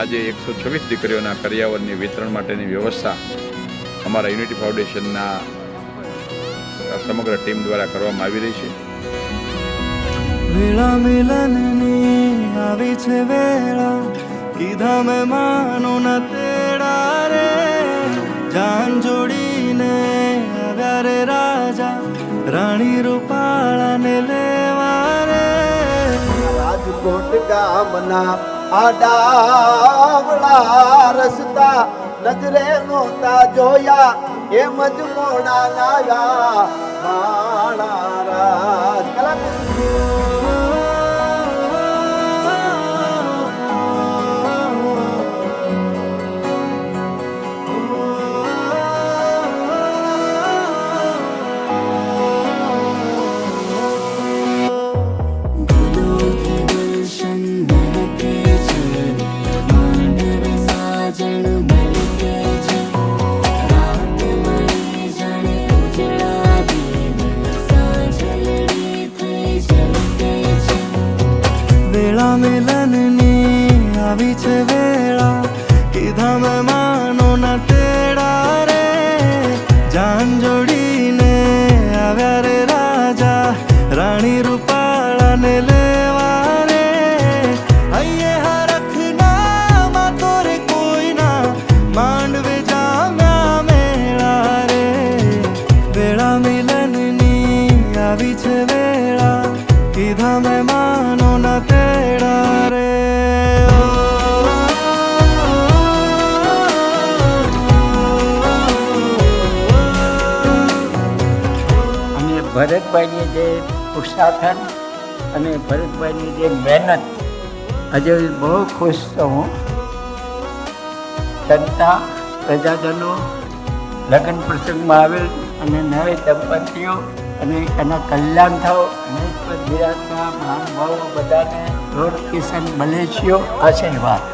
આજે 126 દીકરીઓના કરિયાવરની વિતરણ માટેની વ્યવસ્થા અમારા યુનિટી ફાઉન્ડેશનના સમગ્ર ટીમ દ્વારા કરવામાં આવી રહી છે. વેળા મિલનની આવી છે વેળા, કીધા મહેમાનો ના તેડા રે, જાન જોડીને આવ્યા રે રાજા, રાણી રૂપાળાને લેવા રે. રાજકોટ ગામના આડાવડા રસ્તા નજરે નહોતા જોયા, એમ જ મોડા લાવ્યા માણા રાજ. વેળા મિલનની આવી છે વેળા, કીધા મહેમાનો ના તેડા રે, જાન જોડીને આવ્યા રે રાજા, રાણી રૂપાળાને લેવા રે. અહીંયા હરખના માતો રે કોઈના, માંડવે જામ્યા મેળા રે. વેળા મિલનની આવી છે વેળા, કીધા મહેમાનો ના તેડા રે. અને ભરતભાઈની જે ઉત્સાહન અને ભરતભાઈની જે મહેનત, આજે બહુ ખુશ છું હું. જનતા પ્રજાજનો લગ્ન પ્રસંગમાં આવેલ અને નવે દંપતીઓ અને એના કલ્યાણ થાવ અને ગુજરાતના મહાનુભાવો બધાને રોડ કિશન મલેશિયો આશીર્વાદ.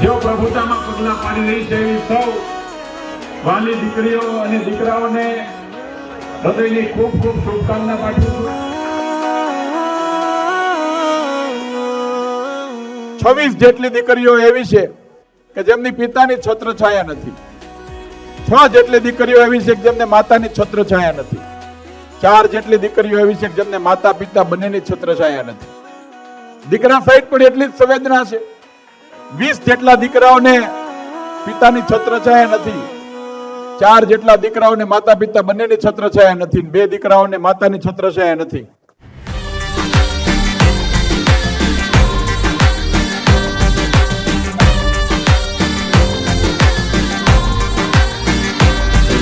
જેઓ પ્રભુતામાં પગલા પાડી રહી છે એવી સૌ વાલી દીકરીઓ અને દીકરાઓને હૃદયની ખૂબ ખૂબ શુભકામના પાઠવું છું. 26 જેટલી દીકરીઓ એવી છે કે જેમની પિતાની છત્રછાયા નથી. 6 જેટલી દીકરીઓ એવી છે કે જેમને માતાની છત્રછાયા નથી. 4 જેટલી દીકરીઓ એવી છે કે જેમને માતા પિતા બંનેની છત્રછાયા નથી. દીકરા સાઈડ પણ એટલી જ સંવેદના છે. 20 જેટલા દીકરાઓને પિતાની છત્રછાયા નથી. 4 જેટલા દીકરાઓને માતા પિતા બંનેની છત્રછાયા નથી. 2 દીકરાઓને માતાની છત્રછાયા નથી.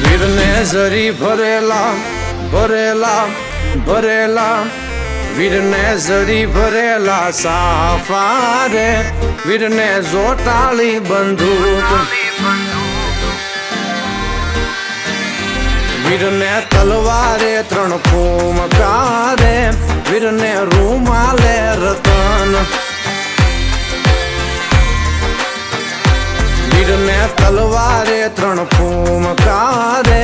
વીરને ઝરી ભરેલા ભરેલા ભરેલા, વીરને ઝરી ભરેલા સાફા રે, વીરને જોટાળી બંદૂક, વીરને તલવારે 3 ફૂમકારે, વીરને રૂમાલે રતન, વીરને તલવારે 3 ફૂમકારે,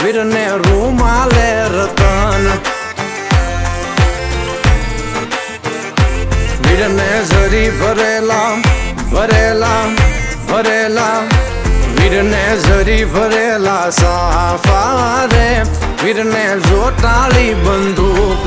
વીરને રૂમાલે રતન, વીરને ઝરી ભરેલા ભરેલા ભરેલા, વીરને ઝરી ભરેલા સાફા રે વીરને જોટાળી બંદૂક